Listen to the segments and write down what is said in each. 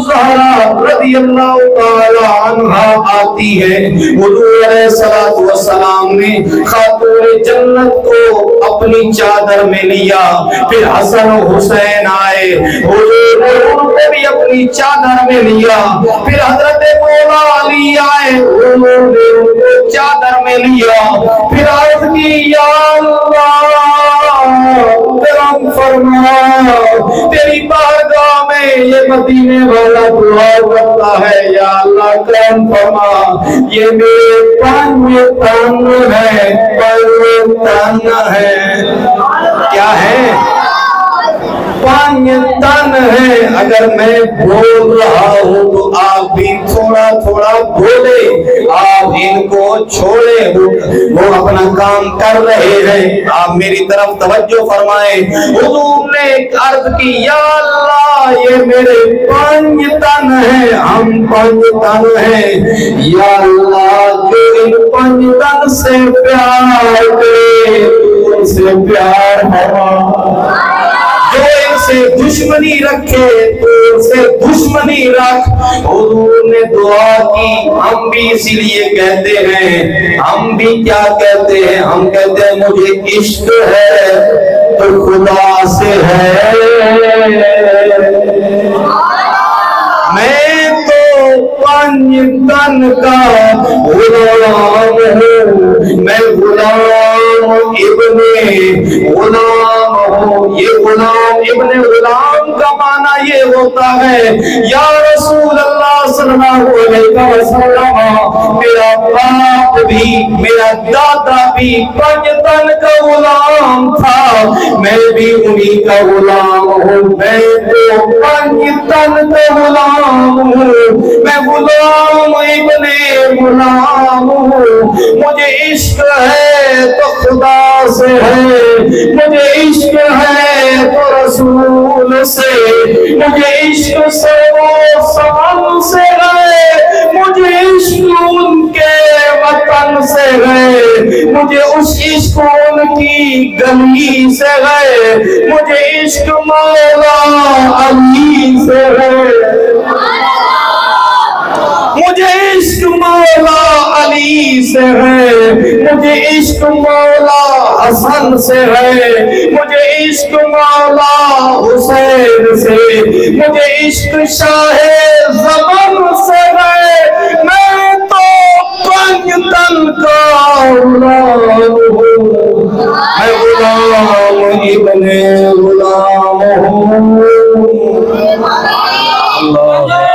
زہرا رضی اللہ تعالی عنہ آتی ہے، حضور علیہ الصلوۃ والسلام نے خاتون جنت کو اپنی چادر میں لیا، پھر حسن و حسین آئے، حضور نے ان کو بھی اپنی چادر میں لیا، پھر حضرت مولا علی آئے، حضور نے ان کو چادر میں لیا، پھر عرض کی یا اللہ کرم فرما، تیری بارگاہ میں یہ مدینے والا دعا کرتا ہے، یا اللہ کرم فرما، یہ میرے پنج تن ہے، پنج تن ہے، کیا ہے؟ پنج تن ہے۔ اگر میں بول رہا ہوں تو آپ بھی تھوڑا تھوڑا بولے، آپ ان کو چھوڑے، وہ اپنا کام کر رہے ہیں، آپ میری طرف توجہ فرمائیں۔ حضور نے عرض کی یا اللہ یہ میرے پنج تن ہیں، ہم پنج تن ہیں، یا اللہ جو ان پنج تن سے پیار کرے ان سے پیار فرما، جو ان سے دشمنی رکھے تو ان سے دشمنی رکھ۔ حضور نے دعا کی، ہم بھی اسی لیے کہتے ہیں، ہم بھی کیا کہتے ہیں؟ ہم کہتے ہیں مجھے عشق ہے تو خدا سے ہے، میں تو پنج تن کا غلام ہوں، میں غلام ابن غلام ہوں۔ یہ غلام ابن غلام کا معنی یہ ہوتا ہے یا رسول اللہ صلی اللہ علیہ وسلم، میرا باپ بھی میرا دادا بھی پنج تن کا غلام تھا، میں بھی انہی کا غلام ہوں، میں تو پنج تن کا غلام ہوں، میں غلام ابن غلام ہوں۔ مجھے عشق ہے تو خدا سے ہے، مجھے عشق ہے تو رسول سے، مجھے عشق سے وہ سمن سے ہے، مجھے عشق ان کے وطن سے ہے، مجھے اس عشق ان کی گلی سے ہے، مجھے عشق مولا علی سے ہے، مجھے عشق مولا علی سے ہے، مجھے عشق مولا حسن سے ہے، مجھے عشق مولا حسین سے، مجھے عشق شاہ زمن سے ہے، میں تو پنج تن کا غلام ہوں، میں غلام ابن غلام ہوں۔ اللہ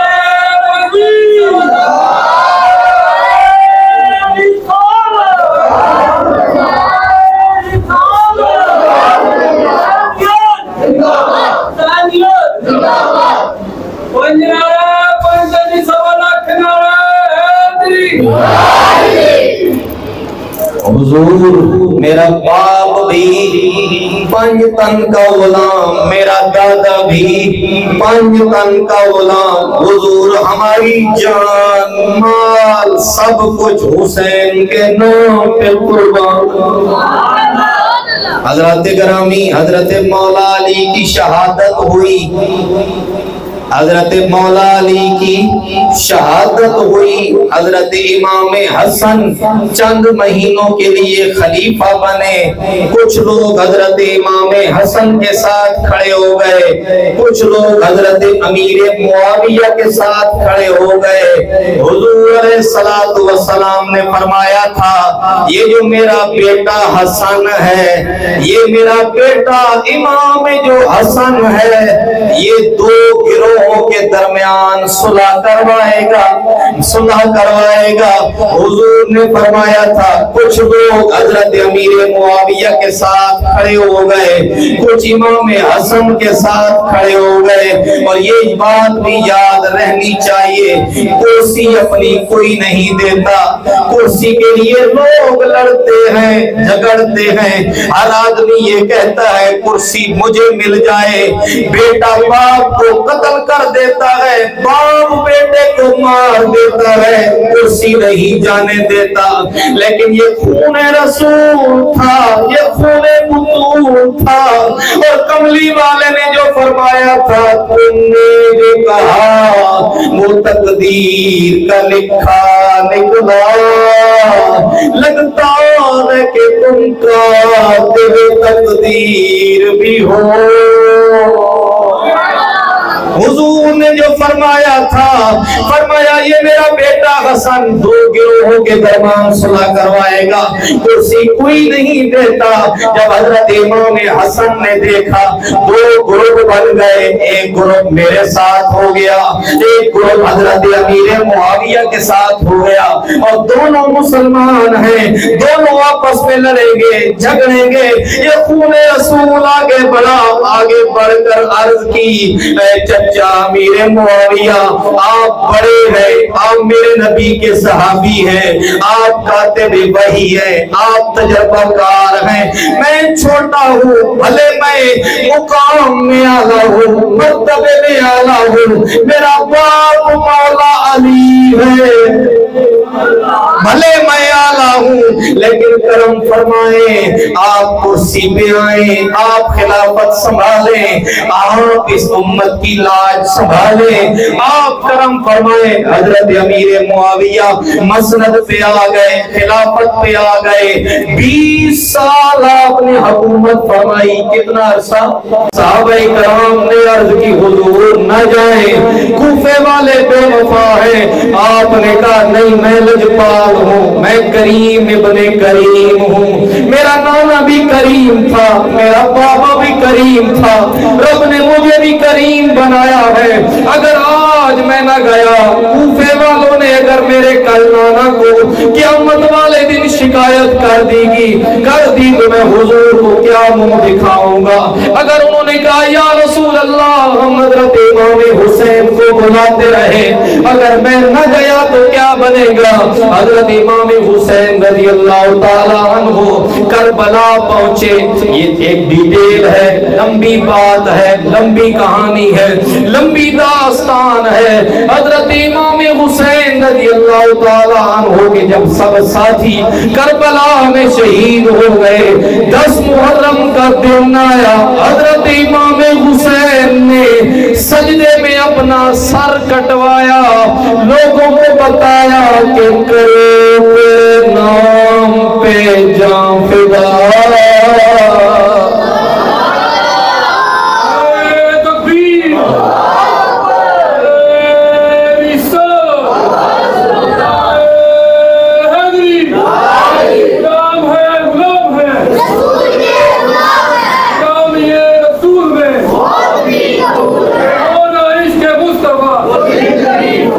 حضور میرا باپ بھی پنج تن کا غلام، میرا دادا بھی پنج تن کا غلام، حضور ہماری جان مال سب کچھ حسین کے نام پہ قربان۔ حضرت گرامی حضرت مولا علی کی شہادت ہوئی، حضرت مولا علی کی شہادت ہوئی، حضرت امام حسن چند مہینوں کے لیے خلیفہ بنے، کچھ لوگ حضرت امام حسن کے ساتھ کھڑے ہو گئے، کچھ لوگ حضرت امیر معاویہ کے ساتھ کھڑے ہو گئے۔ حضور علیہ الصلوۃ والسلام نے فرمایا تھا یہ جو میرا بیٹا حسن ہے، یہ میرا بیٹا امام جو حسن ہے، یہ دو گروہ کے درمیان صلح کروائے گا، صلح کروائے گا۔ حضور نے فرمایا تھا کچھ لوگ حضرت امیر معاویہ کے ساتھ کھڑے ہو گئے، کچھ امام حسن کے ساتھ کھڑے ہو گئے، اور یہ بات بھی یاد رہنی چاہیے کرسی اپنی کوئی نہیں دیتا، کرسی کے لیے لوگ لڑتے ہیں جھگڑتے ہیں، ہر آدمی یہ کہتا ہے کرسی مجھے مل جائے، بیٹا باپ کو قتل کر دیتا ہے، باپ بیٹے کو مار دیتا ہے، کرسی نہیں جانے دیتا، لیکن یہ خون رسول تھا، یہ خون بطول تھا۔ اور کملی والے نے جو فرمایا تھا، تم نے جو کہا وہ تقدیر کا لکھا نکلا، لگتا ہے کہ تم کاتب تقدیر بھی ہو۔ حضور نے جو فرمایا تھا، فرمایا یہ میرا بیٹا حسن دو گروہوں کے درمیان صلح کروائے گا، کرسی کوئی نہیں دیتا۔ جب حضرت امام حسن نے دیکھا دو گروہ بن گئے، ایک گروہ میرے ساتھ ہو گیا، ایک گروہ حضرت امیر معاویہ کے ساتھ ہو گیا، اور دونوں مسلمان ہیں، دونوں آپس میں لڑیں گے، جھگڑیں گے۔ یہ خون رسول آگے بڑھا، آگے بڑھ کر عرض کی، اے چچا امیر معاویہ، آپ بڑے ہیں، آپ میرے نبی کے صحابی ہیں، آپ کاتب وحی ہیں، آپ تجربہ کار ہیں، میں چھوٹا ہوں، بھلے میں مقام میں اعلیٰ ہوں، مرتبے میں اعلیٰ ہوں، میرا باپ مولا علی ہے، بھلے میں اعلیٰ ہوں، لیکن کرم فرمائیں، آپ کرسی پہ آئیں، آپ خلافت سنبھالیں، آپ اس امت کی لاج سنبھالیں، آپ کرم فرمائیں۔ حضرت امیر معاویہ مسند پہ آ گئے، خلافت پہ آ گئے، 20 سال آپ نے حکومت فرمائی۔ کتنا عرصہ؟ صحابہ کرام نے عرض کی، حضور نہ جائیں، کوفے والے بے وفا ہیں۔ آپ نے کہا نہیں، میں لجپال ہوں، میں کریم ابن کریم ہوں، میرا نانا بھی کریم تھا، میرا بابا بھی کریم تھا، رب نے مجھے بھی کریم بنایا ہے۔ اگر آج میں نہ گیا، کوفے والوں نے اگر میرے کل نانا کو قیامت والے دن شکایت کر دی تو میں حضور کو کیا منہ دکھاؤں گا؟ اگر انہوں نے کہا یا رسول اللہ ہم حضرت امام حسین کو بلاتے رہے، اگر میں نہ گیا تو کیا بنے گا؟ حضرت امام حسین رضی اللہ تعالیٰ عنہ کربلا پہنچے۔ یہ ایک ڈیٹیل ہے، لمبی بات ہے، لمبی کہانی ہے، لمبی داستان ہے۔ حضرت امام حسین رضی اللہ تعالیٰ عنہ کے جب سب ساتھی کربلا میں شہید ہو گئے، 10 محرم کا دن آیا، حضرت امام حسین نے سجدے میں اپنا سر کٹوایا، لوگوں کو بتایا کہ کرو کے نام پہ جان فدا۔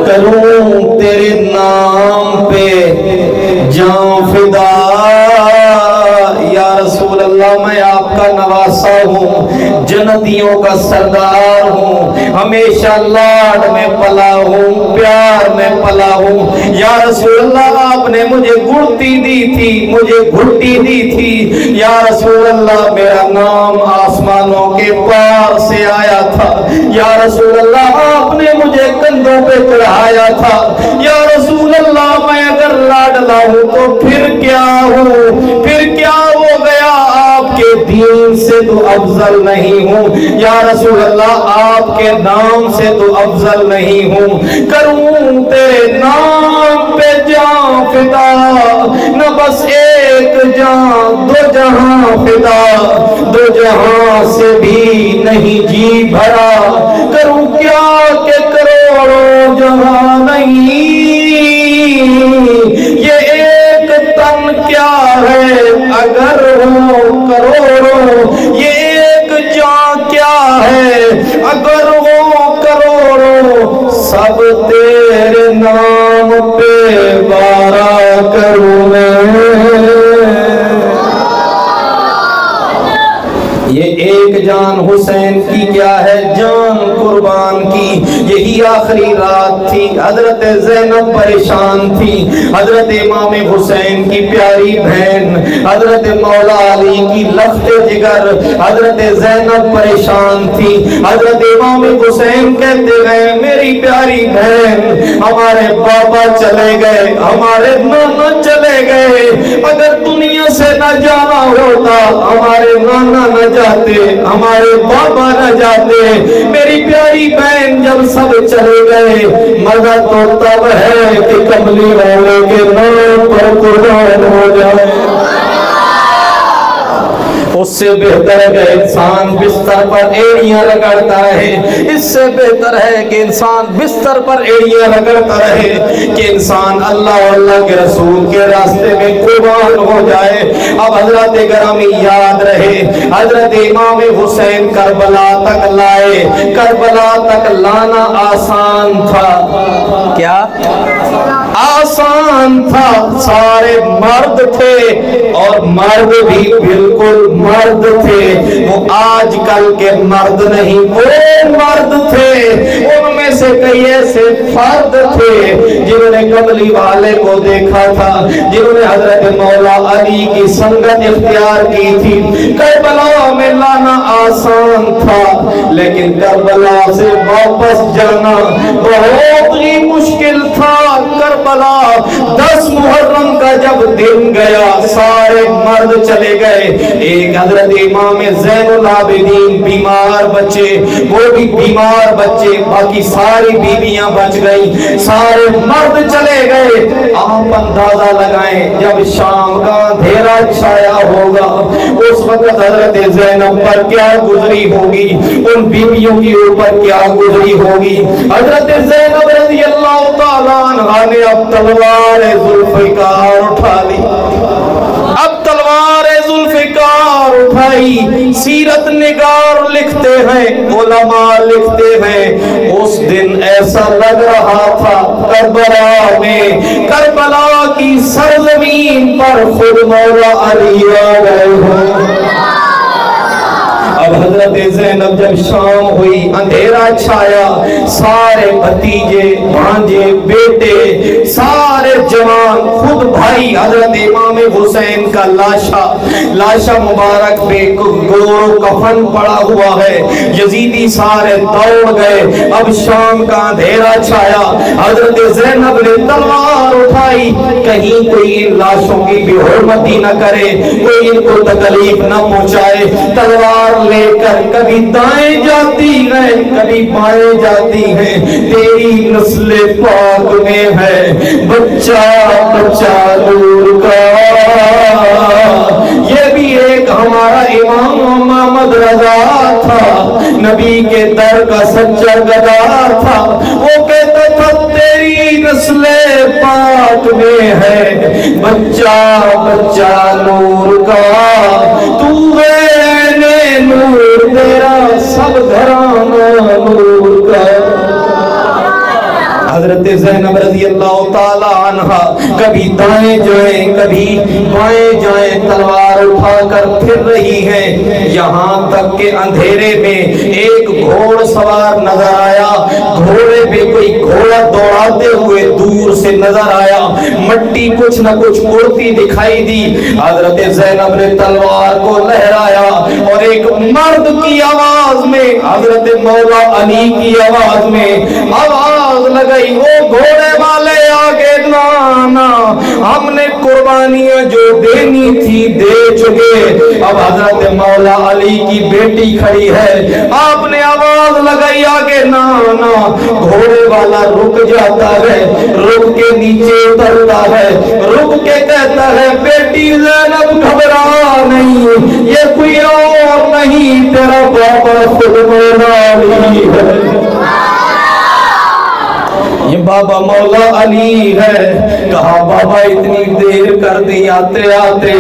کروں تیرے نام پہ جان فدا، یا رسول اللہ میں آپ کا نواسا ہوں، جنتیوں کا سردار ہوں، ہمیشہ لاڈ میں پلا ہوں، پیار میں پلا ہوں۔ یا رسول اللہ آپ نے مجھے گھٹی دی تھی، مجھے گھٹی دی تھی، یا رسول اللہ میرا نام آسمانوں کے پار سے آیا تھا، یا رسول اللہ آپ نے مجھے کندھوں پہ چڑھایا تھا، یا رسول اللہ میں اگر لاڈلا ہوں تو پھر کیا ہوں، پھر کیا ہو گیا؟ آپ کے دین سے تو افضل نہیں ہوں، یا رسول اللہ آپ کے نام سے تو افضل نہیں ہوں۔ کروں تیرے نام پہ جان فدا، نہ بس ایک جان دو جہاں فدا، دو جہاں سے بھی نہیں جی بھرا، کروں کیا کہ کروڑوں جہاں نہیں، یہ ایک تن کیا ہے اگر ہو کروڑوں، یہ ایک جان کیا ہے اگر ہو کروڑوں، سب تیرے نام پہ بارا کروں میں۔ یہ ایک جان حسین کی کیا ہے؟ جان قربان کی۔ یہی آخری رات تھی، حضرت زینب پریشان تھی، حضرت امام حسین کی پیاری بہن حضرت مولا علی کی لفت جگر حضرت زینب پریشان تھی۔ حضرت امام حسین کہتے گئے میری پیاری بہن ہمارے بابا چلے گئے، ہمارے نانا چلے گئے، اگر دنیا سے نہ جانا ہوتا، ہمارے نانا نہ جاتے، ہمارے بابا نہ جاتے، میری پیاری بہن جب سب چلے گئے، مزہ تو تب ہے کہ کملی والے کے نام پر قربان ہو جائے۔ اس سے بہتر ہے کہ انسان بستر پر ایڑیاں رگڑتا ہے، اس سے بہتر ہے کہ انسان بستر پر ایڑیاں رگڑتا رہے کہ انسان اللہ و اللہ کے رسول کے راستے میں قربان ہو جائے۔ اب حضرت گرامی یاد رہے، حضرت امام حسین کربلا تک لائے، کربلا تک لانا آسان تھا، کیا آسان تھا؟ سارے مرد تھے اور مرد بھی بالکل مرد تھے، وہ آج کل کے مرد نہیں، وہ مرد تھے۔ ان میں سے کئی ایسے فرد تھے جنہوں نے کملی والے کو دیکھا تھا، جنہوں نے حضرت مولا علی کی سنگت اختیار کی تھی۔ کربلا میں لانا آسان تھا، لیکن کربلا سے واپس جانا بہت ہی مشکل تھا۔ کربلا 10 محرم کا جب دن گیا، سارے مرد چلے گئے، ایک حضرت امام زین العابدین بیمار بچے، وہ بھی بیمار بچے، باقی ساری بیویاں بچ گئی، سارے مرد چلے گئے۔ آپ اندازہ لگائیں جب شام کا اندھیرا چھایا ہوگا، اس وقت حضرت زینب پر کیا گزری ہوگی، ان بیویوں کے اوپر کیا گزری ہوگی۔ حضرت زینب رضی اللہ تعالیٰ عنہ نے اب تلوار ذوالفقار اٹھا لی، اب تلوار ذوالفقار اٹھائی۔ سیرت نگار لکھتے ہیں، علماء لکھتے ہیں، اس دن ایسا لگ رہا تھا کربلا میں، کربلا کی سرزمین پر خود مولا علی آ گئے ہوں۔ اب حضرت زینب جب شام ہوئی، اندھیرا چھایا، سارے بھتیجے، بھانجے، بیٹے، سارے جوان، خود بھائی حضرت امام حسین کا لاشا مبارک پہ گور کفن پڑا ہوا ہے، یزیدی سارے دوڑ گئے۔ اب شام کا اندھیرا چھایا، حضرت زینب نے تلوار اٹھائی، کہیں کوئی ان لاشوں کی بے حرمتی نہ کرے، کوئی ان کو تکلیف نہ پہنچائے۔ تلوار لے کر کبھی دائیں جاتی ہے، کبھی بائیں جاتی ہے، تیری نسل پاک میں ہے بچہ بچہ نور کا۔ یہ بھی ایک ہمارا امام محمد رضا تھا، نبی کے در کا سچا گدا تھا، وہ کہتا تھا تیری نسل پاک میں ہے بچہ بچہ نور کا، تو ہے نور تیرا سب گھرانہ نور کا۔ حضرت زینب رضی اللہ تعالی عنہ کبھی دائیں جائیں کبھی بائیں جائیں، تلوار اٹھا کر پھر رہی ہیں، یہاں تک کہ اندھیرے میں ایک گھوڑ سوار نظر آیا، گھوڑے پہ کوئی گھوڑا دوڑاتے ہوئے دور سے نظر آیا، مٹی کچھ نہ کچھ اڑتی دکھائی دی۔ حضرت زینب نے تلوار کو لہرایا اور ایک مرد کی آواز میں، حضرت مولا علی کی آواز میں آواز لگائی، وہ گھوڑے والے آگے نانا، ہم نے قربانیاں جو دینی تھی دے چکے۔ اب حضرت مولا علی کی بیٹی کھڑی ہے، آپ نے آواز لگائی آگے نانا، گھوڑے والا رک جاتا ہے، رک کے نیچے اترتا ہے، رک کے کہتا ہے بیٹی زینب گھبرا نہیں، یہ کوئی اور نہیں تیرا بابا خود مولا علی ہے، یہ بابا مولا علی ہے۔ کہا بابا اتنی دیر کر دی، آتے آتے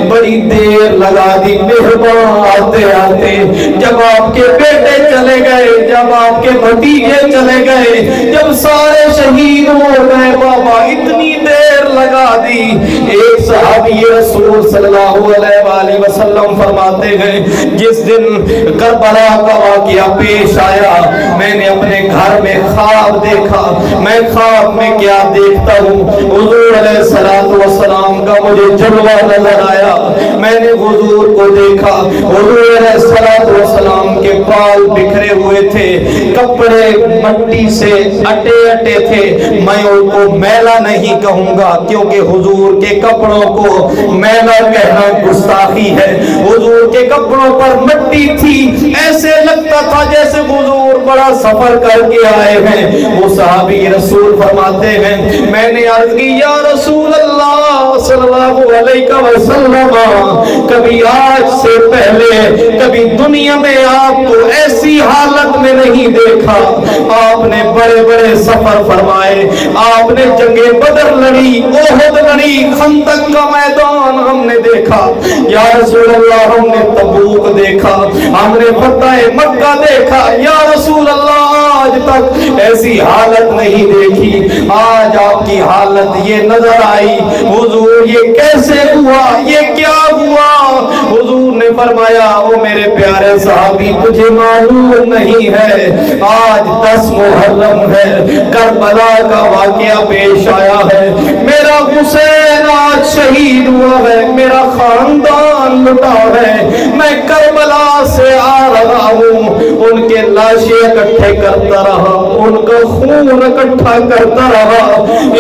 بڑی دیر لگا دی، مہربان آتے آتے، جب آپ کے بیٹے چلے گئے، جب آپ کے بھتیجے چلے گئے، جب سارے شہید ہو گئے، بابا اتنی دیر لگا دی۔ ایک صحابی رسول صلی اللہ علیہ وآلہ وسلم فرماتے ہیں جس دن کربلا کا واقعہ پیش آیا، میں نے اپنے گھر میں خواب دیکھا، میں خواب میں کیا دیکھتا ہوں، حضور علیہ السلام کا مجھے جلوہ نظر آیا، میں نے حضور کو دیکھا، حضور علیہ السلام کے بال بکھرے ہوئے تھے، کپڑے مٹی سے اٹے اٹے تھے۔ میں ان کو میلا نہیں کہوں گا کیونکہ حضور کے کپڑوں کو میلا کہنا گستاخی ہے۔ حضور کے کپڑوں پر مٹی تھی، ایسے لگتا تھا جیسے حضور بڑا سفر کر کے آئے ہیں۔ وہ صحابی رسول فرماتے ہیں میں نے عرض کی یا رسول اللہ صلی اللہ علیہ وسلم، کبھی آج سے پہلے کبھی دنیا میں آپ کو ایسی حالت میں نہیں دیکھا۔ آپ نے بڑے بڑے سفر فرمائے، آپ نے جنگ بدر لڑی، احد لڑی، خندق کا میدان ہم نے دیکھا یا رسول اللہ، ہم نے تبوک دیکھا، ہم نے فتح مکہ دیکھا یا رسول اللہ، آج تک ایسی حالت نہیں دیکھی۔ آج آپ کی حالت یہ نظر آئی، حضور یہ کیسے ہوا، یہ کیا ہوا؟ حضور نے فرمایا او میرے پیارے صحابی، تجھے معلوم نہیں ہے آج 10 محرم ہے، کربلا کا واقعہ پیش آیا ہے، میرا حسین آج شہید ہوا ہے، میرا خاندان لٹا ہے، میں کربلا سے آ رہا ہوں، ان کے لاشیں اکٹھے کرتا رہا، ان کا خون اکٹھا کرتا رہا،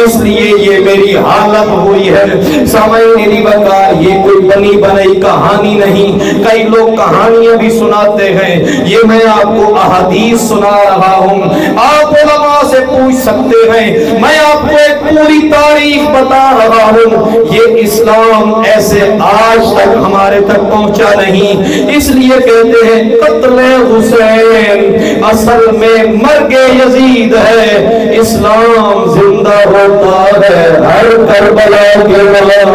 اس لیے یہ میری حالت ہوئی ہے۔ سامعین میری بکار یہ کوئی بنی بنائی کہانی نہیں، کئی لوگ کہانیاں بھی سناتے ہیں، یہ میں آپ کو احادیث سنا رہا ہوں، آپ علماء سے پوچھ سکتے ہیں، میں آپ کو ایک پوری تاریخ بتا رہا ہوں۔ یہ اسلام ایسے آج تک ہمارے تک پہنچا نہیں، اس لیے کہتے ہیں قتل حسین اصل میں مرگ یزید ہے، اسلام زندہ ہوتا ہے ہر کربلا کے بعد۔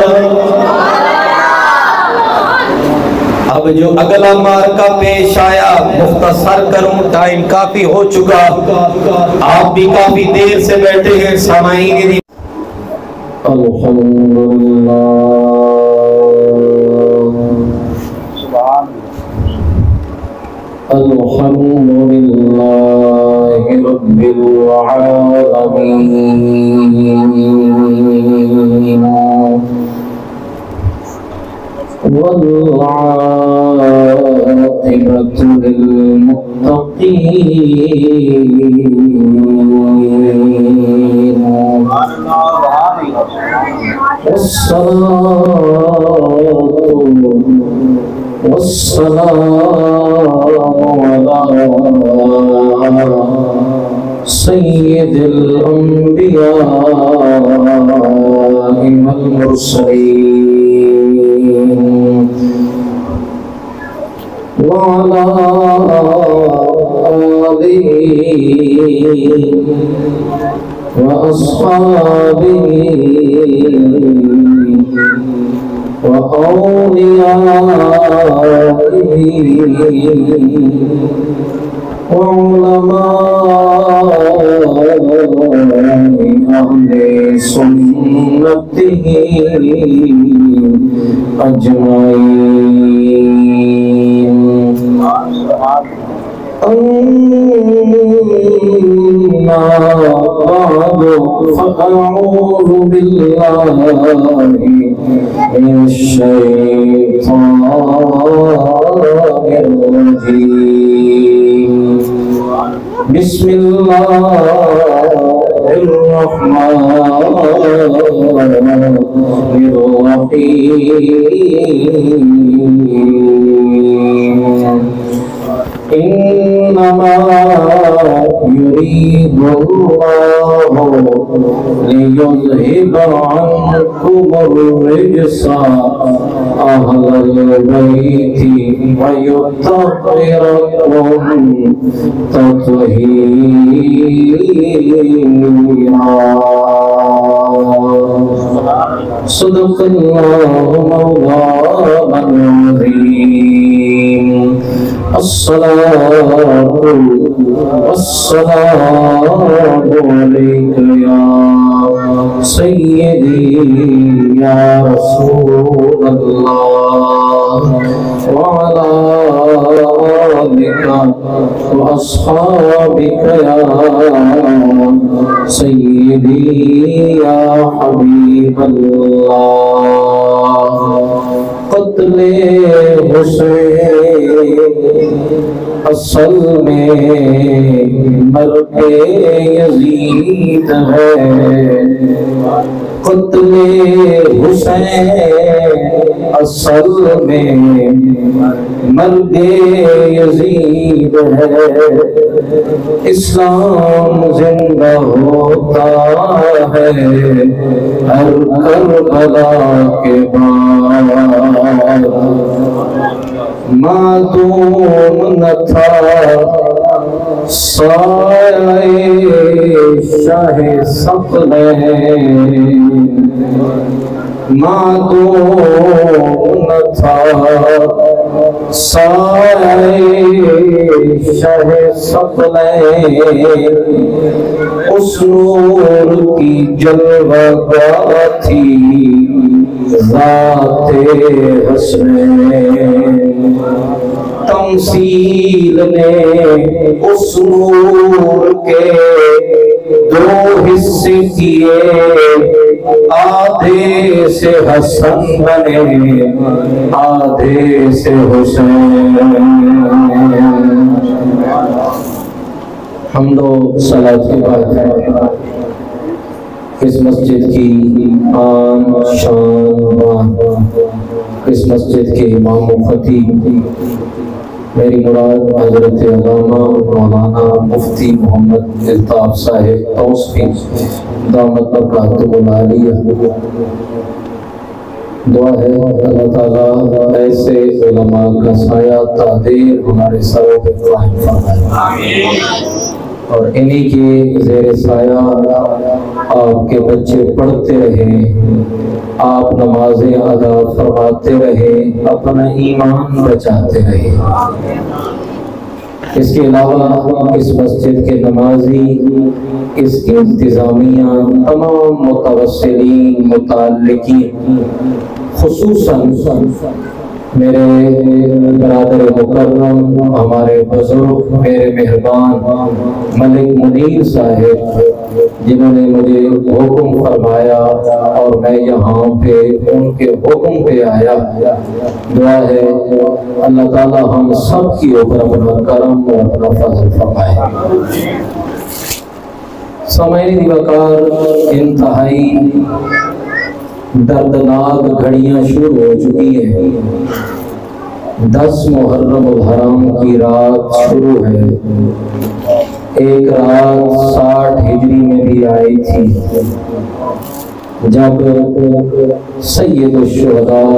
اب جو اگلا مارکہ پیش آیا مختصر کروں، ٹائم کافی ہو چکا، آپ بھی کافی دیر سے بیٹھے ہیں سامعین۔ الحمدللہ الحمدللہ رب العالمین والعاقبۃ للمتقین والسلام علی سید الانبیاء والمرسلین وعلى آله وأصحابه وأوليائه وعلماء أهل سنته أجمعين. أما بعد فأعوذ بالله من الشيطان الرجيم. بسم الله الرحمن الرحيم. إنما يريد الله ليذهب عنكم الرجس أهل البيت ويطهركم تطهيرا. صدق الله مولانا العظيم. الصلاة والسلام عليك يا سيدي يا رسول الله وعلى آلك وأصحابك يا سيدي يا حبيب الله. قتل حسین اصل میں مرد یزید ہے، قتل حسین اصل میں مرد یزید ہے۔ اسلام زندہ ہوتا ہے ہر کربلا کے بعد، معدوم نہ تھا سایہ شاہ ثقلین، معدوم نہ تھا سایہ شاہ ثقلین، اس نور کی جلوہ گاہ تھی ذات حسین، تمثیل نے اس نور کے دو حصے کیے، آدھے سے حسن بنے آدھے سے حسین۔ حمد و صلاۃ کے بعد اس مسجد کی آن شان بان، اس مسجد کے امام و خطیب میری مراد حضرت علامہ مولانا مفتی محمد الطاف صاحب توسفی دامت برکاتہ العالیہ، دعا ہے اللہ تعالیٰ ایسے علماء کا سایہ تعدیر ہمارے سروں پہ قائم فرمائے، اور انہی کے زیر سایہ آپ کے بچے پڑھتے رہیں، آپ نمازیں ادا فرماتے رہیں، اپنا ایمان بچاتے رہیں۔ اس کے علاوہ اس مسجد کے نمازی، اس کی انتظامیہ، تمام متوسلین متعلقین، خصوصاً میرے برادر مکرم، ہمارے بزرگ، میرے مہربان ملک منیر صاحب، جنہوں نے مجھے حکم فرمایا اور میں یہاں پہ ان کے حکم پہ آیا، دعا ہے اللہ تعالیٰ ہم سب کی اوپر اپنا کرم اور اپنا فضل فرمائے۔ سامعین وقار، انتہائی دردناک گھڑیاں شروع ہو چکی ہیں۔ 10 محرم الحرام کی رات شروع ہے، ایک رات 60 ہجری میں بھی آئی تھی، جب سید الشہداء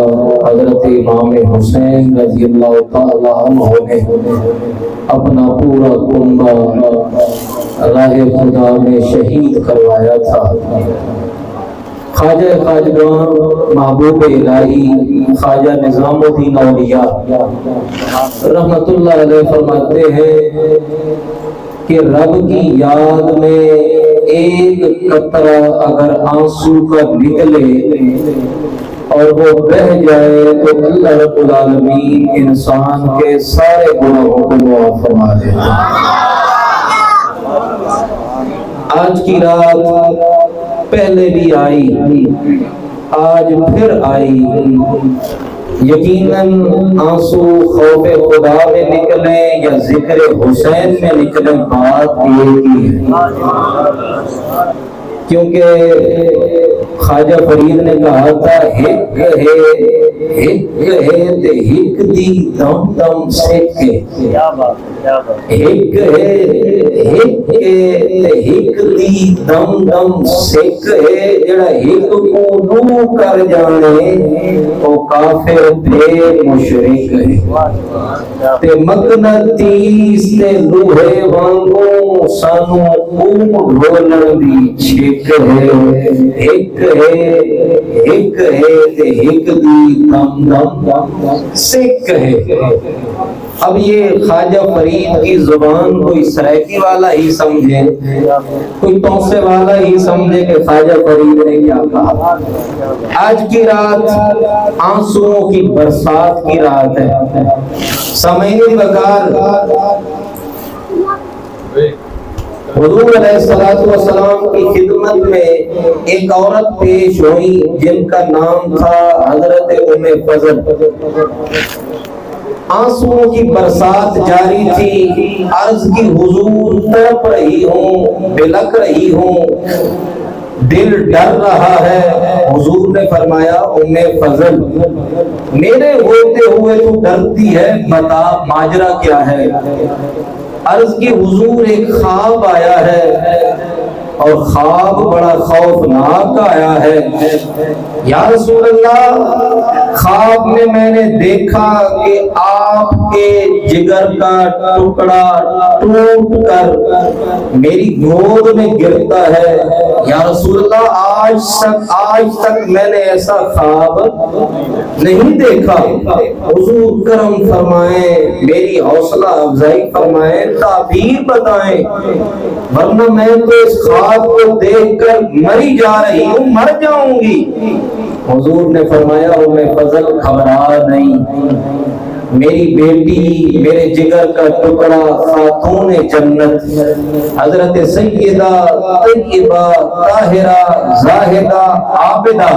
حضرت امام حسین رضی اللہ تعالی عنہ نے اپنا پورا کنبہ راہ خدا میں شہید کروایا تھا۔ خواجہ خواجگان محبوب الہی خواجہ نظام الدین اولیاء رحمت اللہ علیہ فرماتے ہیں کہ رب کی یاد میں ایک قطرہ اگر آنسو کا نکلے اور وہ بہہ جائے تو اللہ رب العالمین انسان کے سارے گناہوں کو معاف فرما دیتا ہے۔ آج کی رات پہلے بھی آئی، آج پھر آئی، یقیناً آنسو خوف خدا میں نکلے یا ذکر حسین میں نکلے، بات ایک ہی ہے، کیونکہ خواجہ فرید نے کہا تھا ہک ہے تے ہک دی دم دم سکے، ہک ہے تے ہک دی دم دم سکے، جڑا ہک کو نو کر جانے وہ کافر تے مشرک ہے، تے مقناطیس تے لوہے وانگوں سانو اوم ڈھولن دی چھک ہے، ہک ہے تے ہک دی دم دم سکھ ہے۔ اب یہ خواجہ فرید کی زبان کوئی سرائکی والا ہی سمجھے، کوئی توسے والا ہی سمجھے کہ خواجہ فرید نے کیا کہا۔ آج کی رات آنسوؤں کی برسات کی رات ہے۔ سامعین وقار، حضور علیہ السلام کی خدمت میں ایک عورت پیش ہوئی جن کا نام تھا حضرت ام فضل۔ آنسوؤں کی برسات جاری تھی، عرض کی حضور تڑپ رہی ہوں، بلک رہی ہوں، دل ڈر رہا ہے۔ حضور نے فرمایا ام فضل میرے ہوتے ہوئے تو ڈرتی ہے، بتا ماجرا کیا ہے؟ عرض کی حضور ایک خواب آیا ہے اور خواب بڑا خوفناک آیا ہے۔ یا رسول اللہ خواب میں نے دیکھا کہ آپ کے جگر کا ٹکڑا ٹوٹ کر میری گود میں گرتا ہے۔ یا رسول اللہ آج تک میں نے ایسا خواب نہیں دیکھا۔ حضور کرم فرمائیں، میری حوصلہ افزائی فرمائیں، تعبیر بتائیں، ورنہ میں تو اس خواب کو دیکھ کر مری جا رہی ہوں، مر جاؤں گی۔ حضور نے فرمایا ام فضل گھبرا نہیں، میری بیٹی میرے جگر کا ٹکڑا خاتون جنت حضرت سیدہ طیبہ طاہرہ زاہدہ عابدہ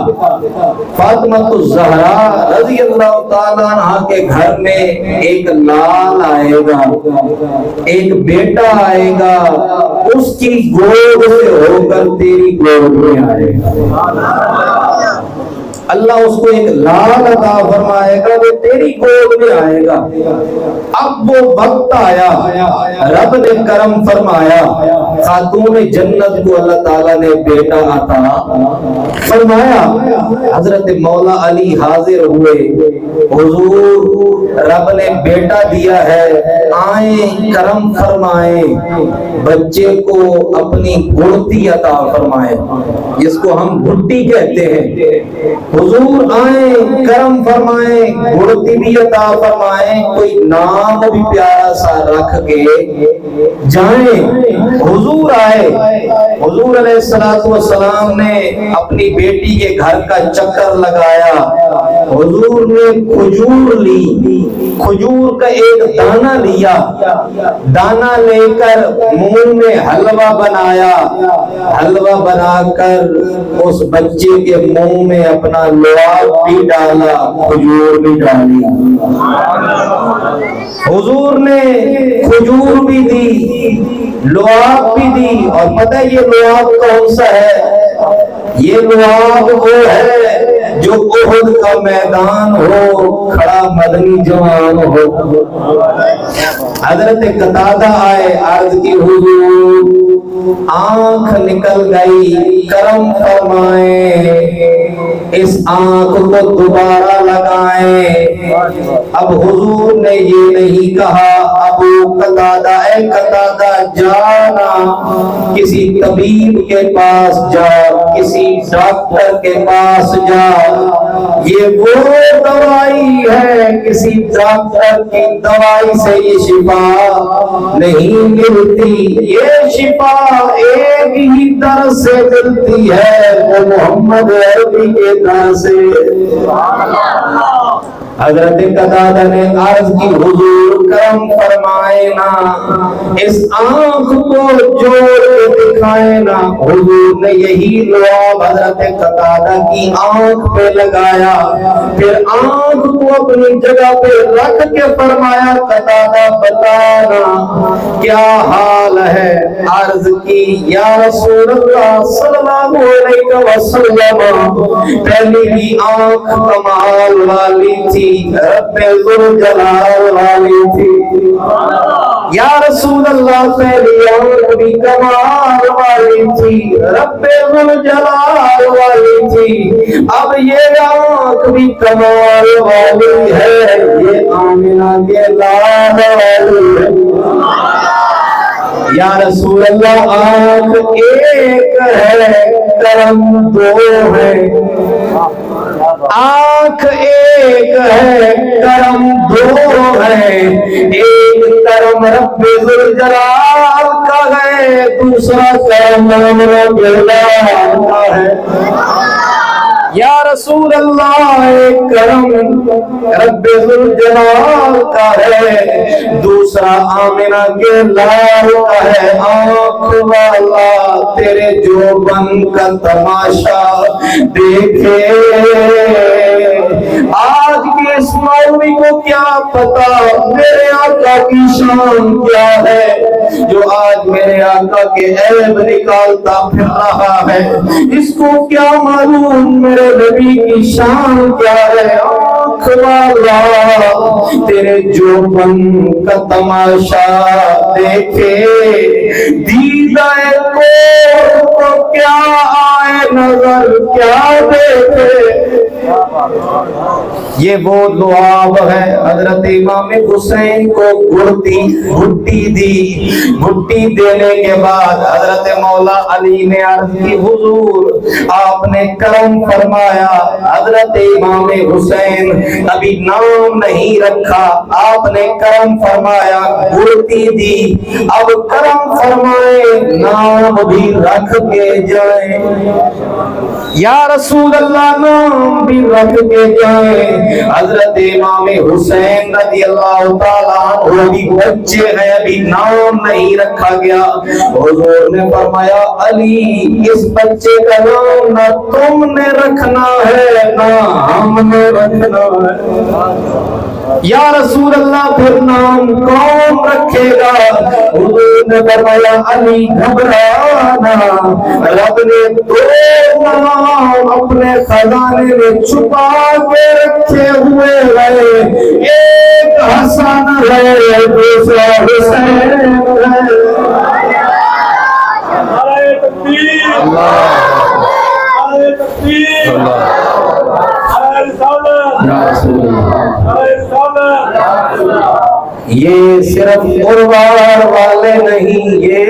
فاطمہ الزہرا رضی اللہ تعالیٰ عنہ کے گھر میں ایک لال آئے گا، ایک بیٹا آئے گا، اس کی گود سے ہو کر تیری گود میں آئے گا۔ اللہ اس کو ایک لال عطا فرمائے گا، وہ تیری گود میں آئے گا۔ اب وہ وقت آیا، رب نے کرم فرمایا، خاتون جنت کو اللہ تعالیٰ نے بیٹا عطا فرمایا۔ حضرت مولا علی حاضر ہوئے، حضور رب نے بیٹا دیا ہے، آئیں کرم فرمائیں، بچے کو اپنی گھڑتی عطا فرمائیں، جس کو ہم گھٹی کہتے ہیں۔ حضور آئیں کرم فرمائیں، گھڑتی بھی عطا فرمائیں، کوئی نام بھی پیارا سا رکھ کے جائیں۔ حضور آئے، حضور علیہ السلام نے اپنی بیٹی کے گھر کا چکر لگایا، حضور نے کھجور لی، کھجور کا ایک دانہ لیا، دانہ لے کر منہ میں حلوہ بنایا، حلوہ بنا کر اس بچے کے منہ میں اپنا لعاب بھی ڈالا، کھجور بھی ڈالی۔ حضور نے کھجور بھی دی، لعاب بھی دی، اور پتہ ہے یہ لعاب کون سا ہے؟ یہ لعاب وہ ہے جو احد کا میدان ہو، کھڑا مدنی جوان ہو۔ حضرت قتادہ آئے، عرض کی حضور آنکھ نکل گئی، کرم فرمائیں، اس آنکھ کو دوبارہ لگائیں۔ اب حضور نے یہ نہیں کہا ابو قتادہ اے قتادہ جانا، کسی طبیب کے پاس جا، کسی ڈاکٹر کے پاس جا، یہ وہ دوائی ہے، کسی ڈاکٹر کی دوائی سے یہ شفا نہیں ملتی، یہ شفا ایک ہی در سے ملتی ہے، وہ محمد عربی کے در سے۔ حضرت قتادہ نے عرض کی حضور کرم فرمائے نا، اس آنکھ کو جوڑ کے دکھائے نا۔ حضور نے یہی لعاب حضرت قتادہ کی آنکھ پہ لگایا، پھر آنکھ کو اپنی جگہ پہ رکھ کے فرمایا قتادہ بتانا کیا حال ہے؟ عرض کی یا رسول اللہ صلی اللہ علیہ وسلم پہلی بھی آنکھ کمال والی تھی، رب ذوالجلال والی تھی، یا رسول اللہ پہلی آنکھ بھی کمال والی تھی، رب ذوالجلال والی تھی، اب یہ آنکھ بھی کمال والی ہے، یہ آمنہ کے لال والی ہے۔ یا رسول اللہ آنکھ ایک ہے، کرم دو ہے، آنکھ ایک ہے، کرم دو ہے، ایک کرم رب ذوالجلال کا ہے، دوسرا کرم رب ذوالجلال کا ہے۔ یا رسول اللہ ایک کرم رب ذوالجلال کا ہے، دوسرا آمنہ کے لال کا ہے۔ آنکھ والا تیرے جوبن کا تماشا دیکھے، آج کے اس مولوی کو کیا پتا میرے آقا کی شان کیا ہے جو آج میرے آقا کے عیب نکالتا پھر رہا ہے، اس کو کیا معلوم میرے نبی کی شان کیا ہے۔ آنکھ والا تیرے جوبن کا تماشا دیکھے، دیدہ کو کیا آئے نظر کیا دیکھے۔ یہ وہ لعاب ہے، حضرت امام حسین کو گھٹی دی، گھٹی دینے کے بعد حضرت مولا علی نے عرض کی حضور آپ نے کرم فرمایا، حضرت امام حسین ابھی نام نہیں رکھا، آپ نے کرم فرمایا گھٹی دی، اب کرم فرمائے نام بھی رکھ کے جائیں۔ یا رسول اللہ نام بھی رکھ کے جائیں۔ حضرت امام حسین رضی اللہ تعالیٰ عنہ بھی بچے ہیں، ابھی نام نہیں رکھا گیا۔ حضور نے فرمایا علی اس بچے کا نام نہ تم نے رکھنا ہے نہ ہم نے رکھنا ہے۔ یا رسول اللہ پھر نام کون رکھے گا؟ حضور نے فرمایا علی گھبرانا، رب نے دو نام اپنے خزانے میں چھپا کے رکھے ہوئے ہیں، ایک حسن ہے دوسرا حسین ہے۔ یہ صرف قربان والے نہیں، یہ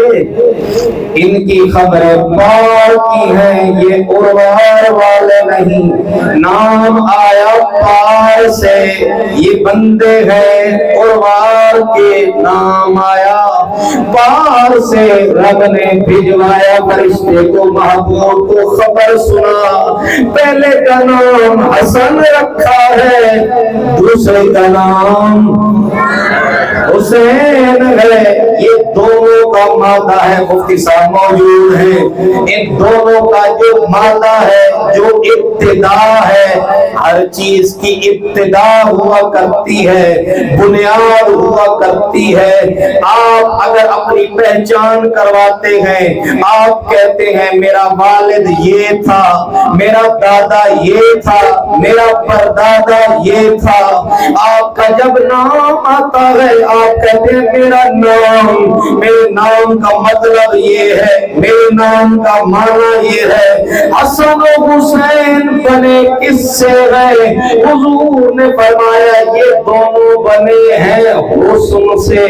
ان کی خبریں پار کی ہیں، یہ قربان والے نہیں، نام آیا پار سے، یہ بندے ہیں قربان کے، نام آیا پار سے، رب نے بھجوایا فرشتے کو، محبوب کو خبر سنا، پہلے کا نام حسن رکھا ہے، دوسرے کا نام حسین ہے۔ یہ دونوں کا مادہ ہے، مفتی صاحب موجود ہیں، ان دونوں کا جو مادہ ہے، جو ابتدا ہے، ہر چیز کی ابتدا ہوا کرتی ہے، بنیاد ہوا کرتی ہے۔ آپ اگر اپنی پہچان کرواتے ہیں، آپ کہتے ہیں میرا والد یہ تھا، میرا دادا یہ تھا، میرا پردادا یہ تھا، آپ کا جب نام آتا ہے آپ کہتے ہیں میرا نام، میرے نام کا مطلب یہ ہے، میرے نام کا معنی یہ ہے۔ حسن و حسین بنے کس سے ہے؟ حضور نے فرمایا یہ دونوں بنے ہیں حسن سے۔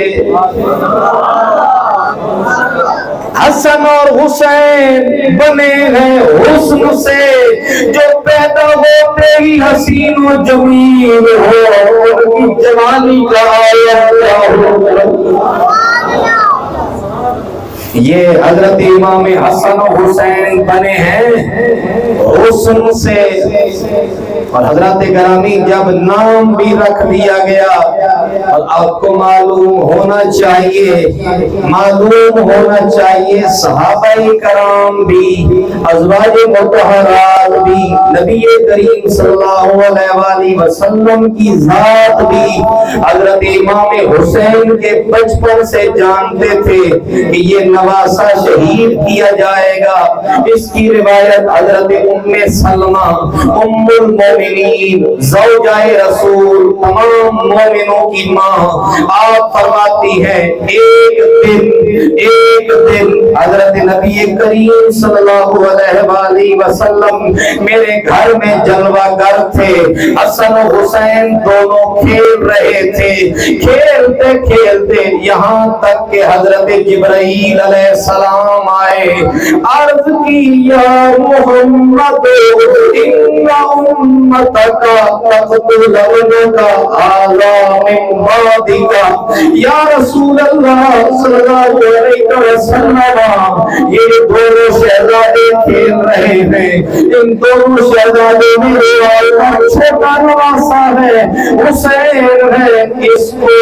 حسن اور حسین بنے ہیں حسن سے، جو پیدا ہوتے ہی حسین و جمیل ہو، ان کی جوانی کا یہ حضرت امام حسن و حسین بنے ہیں حسن سے۔ اور حضرت گرامی جب نام بھی رکھ دیا گیا، اور آپ کو معلوم ہونا چاہیے صحابہ کرام بھی، ازواج مطہرات بھی، نبی کریم صلی اللہ علیہ وآلہ وسلم کی ذات بھی حضرت امام حسین کے بچپن سے جانتے تھے کہ یہ نواسہ شہید کیا جائے گا۔ اس کی روایت حضرت ام سلمہ ام المومنین زوجہ رسول تمام مومنوں کی ماں آپ فرماتی ہے ایک دن حضرت نبی کریم صلی اللہ علیہ وآلہ وسلم میرے گھر میں جلوہ گر تھے، حسن و حسین دونوں کھیل رہے تھے، کھیلتے کھیلتے یہاں تک کہ حضرت جبرائیل علیہ السلام آئے، عرض کی یا محمد ان امتک تقتل ابنک ھذا من بعدک۔ یا رسول اللہ صلی اللہ علیہ وسلم یہ دونوں شہزادے کھیل رہے ہیں۔ ان دونوں شہزادوں میں چھوٹا نواسا ہے، حسین ہے۔ اس کو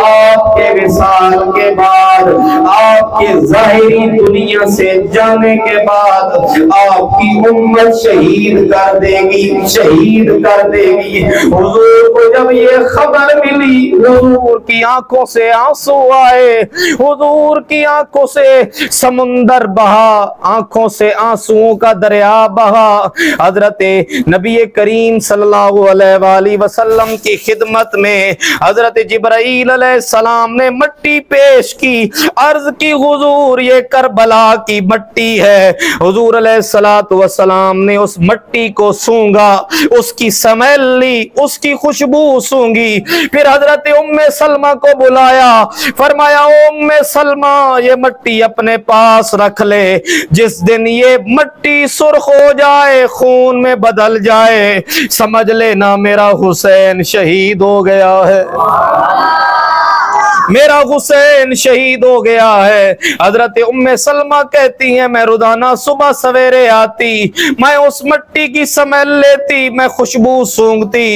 آپ کے وصال کے بعد، آپ کے ظاہری دنیا سے جانے کے بعد آپ کی امت شہید کر دے گی، شہید کر دے گی۔ حضور کو جب یہ خبر ملی، حضور کی آنکھوں سے آنسو آئے، حضور کی آنکھوں سے سمندر بہا، آنکھوں سے آنسوؤں کا دریا بہا۔ حضرت نبی کریم صلی اللہ علیہ وآلہ وسلم کی خدمت میں حضرت جبرائیل علیہ السلام نے مٹی پیش کی، عرض کی حضور یہ کربلا کی مٹی ہے۔ حضور علیہ السلام نے اس مٹی کو سونگا، اس کی سمیل لی، اس کی خوشبو سونگی۔ پھر حضرت ام سلمہ کو بلایا، فرمایا ام سلمہ یہ مٹی اپنے پاس رکھ لے، جس دن یہ مٹی سرخ ہو جائے، خون میں بدل جائے، سمجھ لینا میرا حسین شہید ہو گیا ہے، میرا حسین شہید ہو گیا ہے۔ حضرت ام سلمہ کہتی ہیں میں روزانہ صبح سویرے آتی، میں اس مٹی کی سمیل لیتی، میں خوشبو سونگتی۔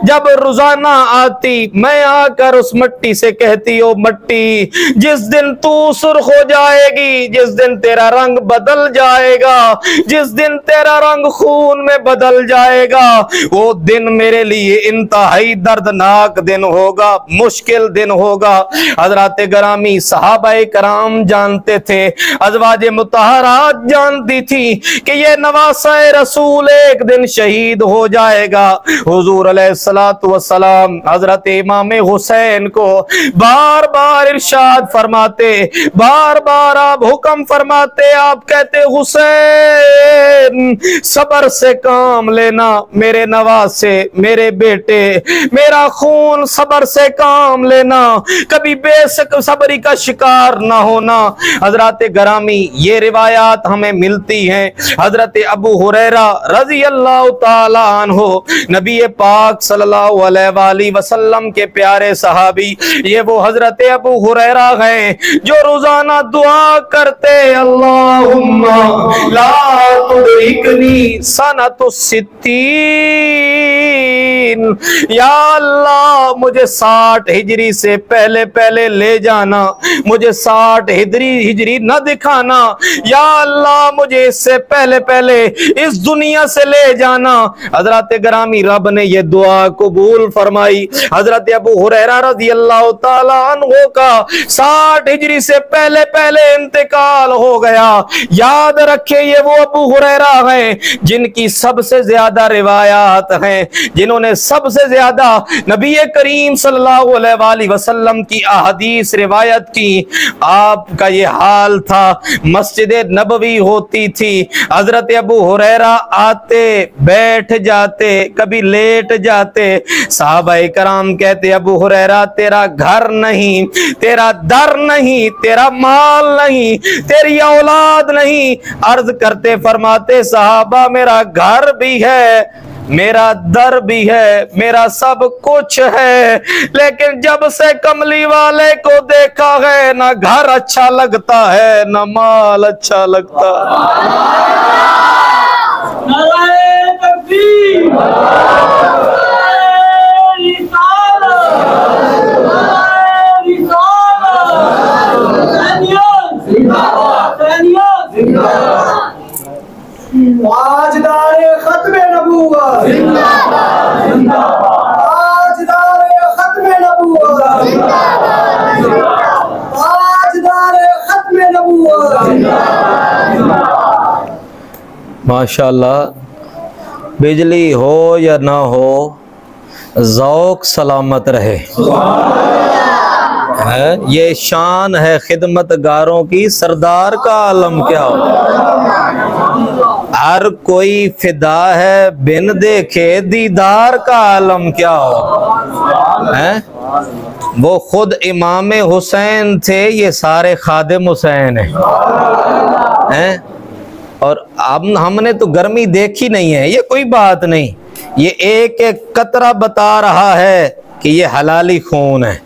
جب روزانہ آتی میں آ کر اس مٹی سے کہتی او مٹی جس دن تو سرخ ہو جائے گی، جس دن تیرا رنگ بدل جائے گا، جس دن تیرا رنگ خون میں بدل جائے گا، وہ دن میرے لیے انتہائی دردناک دن ہوگا، مشکل دن ہوگا۔ حضرات گرامی صحابہ کرام جانتے تھے، ازواج مطہرات جانتی تھی کہ یہ نواسہ رسول ایک دن شہید ہو جائے گا۔ حضور علیہ السلام حضرت امام حسین کو بار بار ارشاد فرماتے، بار بار آپ حکم فرماتے، آپ کہتے حسین صبر سے کام لینا، میرے نواسے، میرے بیٹے، میرا خون، صبر سے کام لینا، کبھی بے صبری کا شکار نہ ہونا۔ حضرات گرامی یہ روایات ہمیں ملتی ہیں۔ حضرت ابو ہریرہ رضی اللہ تعالی عنہ نبی پاک صلی اللہ علیہ وآلہ وسلم کے پیارے صحابی، یہ وہ حضرت ابو ہریرہ ہیں جو روزانہ دعا کرتے اللہم لا تدرکنی سنۃ الستین، یا اللہ مجھے 60 ہجری سے پہلے لے جانا، مجھے 60 ہجری نہ دکھانا، یا اللہ مجھے اس سے پہلے اس دنیا سے لے جانا۔ حضرات گرامی رب نے یہ دعا قبول فرمائی۔ حضرت ابو ہریرہ رضی اللہ تعالی عنہ کا 60 ہجری سے پہلے انتقال ہو گیا۔ یاد رکھے یہ وہ ابو ہریرہ ہیں جن کی سب سے زیادہ روایات ہیں، جنہوں نے سب سے زیادہ نبی کریم صلی اللہ علیہ وآلہ وسلم کی احادیث روایت کی۔ آپ کا یہ حال تھا، مسجد نبوی ہوتی تھی، حضرت ابو ہریرہ آتے بیٹھ جاتے، کبھی لیٹ جاتے، صحابہ کرام کہتے ابو ہریرہ تیرا گھر نہیں، تیرا در نہیں، تیرا مال نہیں، تیری اولاد نہیں، عرض کرتے فرماتے صحابہ میرا گھر بھی ہے، میرا در بھی ہے، میرا سب کچھ ہے، لیکن جب سے کملی والے کو دیکھا ہے نہ گھر اچھا لگتا ہے نہ مال اچھا لگتا ہے۔ نعرہ تکبیر، تاجدار ختم نبوت، تاجدار ختم نبوت، تاجدار ختم نبوت۔ ماشاءاللہ، بجلی ہو یا نہ ہو ذوق سلامت رہے، یہ شان ہے خدمت گاروں کی، سردار کا عالم کیا ہو، ہر کوئی فدا ہے بن دیکھے دیدار کا عالم کیا ہو۔ وہ خود امام حسین تھے، یہ سارے خادم حسین ہیں، اور ہم نے تو گرمی دیکھی نہیں ہے، یہ کوئی بات نہیں، یہ ایک ایک قطرہ بتا رہا ہے کہ یہ حلالی خون ہے،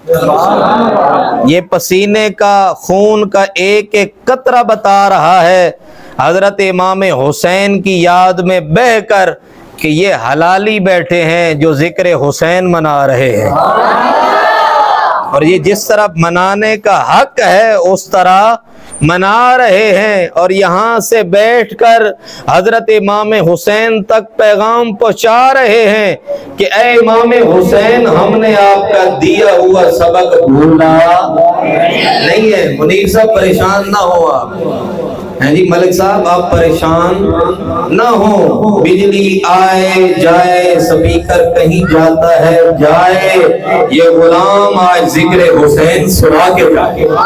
یہ پسینے کا خون کا ایک ایک قطرہ بتا رہا ہے حضرت امام حسین کی یاد میں بہ کر کہ یہ حلالی بیٹھے ہیں جو ذکر حسین منا رہے ہیں، اور یہ جس طرح منانے کا حق ہے اس طرح منا رہے ہیں، اور یہاں سے بیٹھ کر حضرت امام حسین تک پیغام پہنچا رہے ہیں کہ اے امام حسین، ہم نے آپ کا دیا ہوا سبق بھولا نہیں ہے۔ منیر صاحب پریشان نہ ہو آپ، جی ملک صاحب آپ پریشان نہ ہو، بجلی آئے جائے، سپیکر کہیں جاتا ہے جائے، یہ غلام آج ذکر حسین سنا کے جائے گا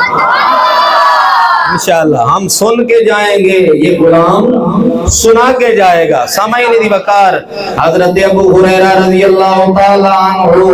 انشاءاللہ، ہم سن کے جائیں گے، یہ غلام سنا کے جائے گا۔ سامعین دی وقار، حضرت ابو ہریرہ رضی اللہ تعالیٰ عنہ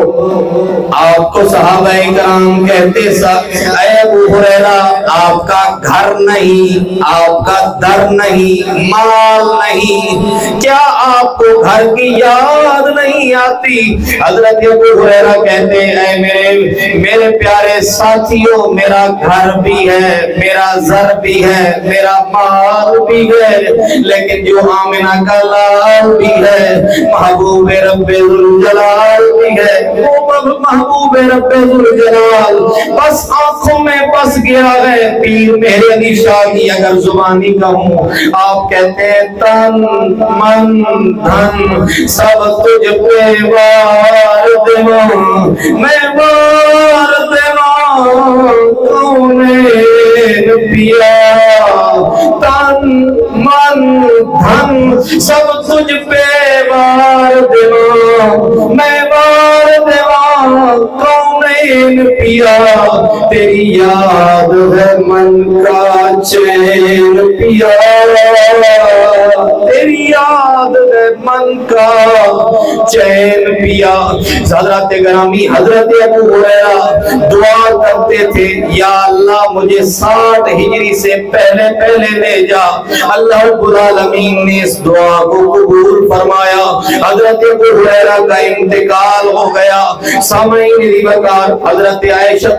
آپ کو صحابہ کرام کہتے اے ابو ہریرہ، آپ کا گھر نہیں، آپ کا در نہیں، مال نہیں، کیا آپ کو گھر کی یاد نہیں آتی؟ حضرت ابو ہریرہ کہتے اے میرے پیارے ساتھیوں، میرا گھر بھی ہے، میرا زر بھی ہے، میرا مال بھی ہے، لیکن جو آمنہ کا لال بھی ہے، محبوب رب ذوالجلال بھی ہے، وہ محبوب رب ذوالجلال بس آنکھوں میں بس گیا ہے۔ پیر میرے علی شاہ کی اگر زبانی کہوں، آپ کہتے ہیں تن من دھن سب تجھ پہ وار دیواں، میں وار دیواں تو نے پیا، تن من دھن سب تجھ پہ وار دیواں، میں وار دیواں کونین پیا، تیری یاد ہے من کا چین پیا، تیری یاد ہے من کا چین پیا۔ حضرت گرامی حضرت ابو ہریرہ دعا کرتے تھے، یا اللہ مجھے 60 ہجری سے پہلے لے جا۔ اللہ رب العالمین نے اس دعا کو قبول فرمایا، حضرت ابو ہریرہ کا انتقال ہو گیا۔ سامعین دی وقار، حضرت عائشہ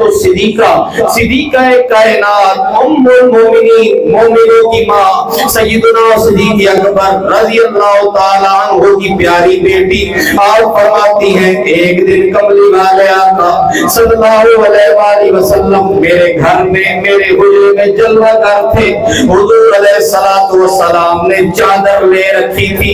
صدیقہ کائنات، ام المومنین، مومنوں کی ماں، سیدنا صدیق اکبر رضی اللہ تعالیٰ عنہ کی پیاری بیٹی، آپ فرماتی ہیں ایک دن کملی والے آقا صلی اللہ علیہ وسلم میرے گھر میں، میرے حجرے میں جلوہ گر تھے، حضور علیہ السلام نے چادر لے رکھی تھی۔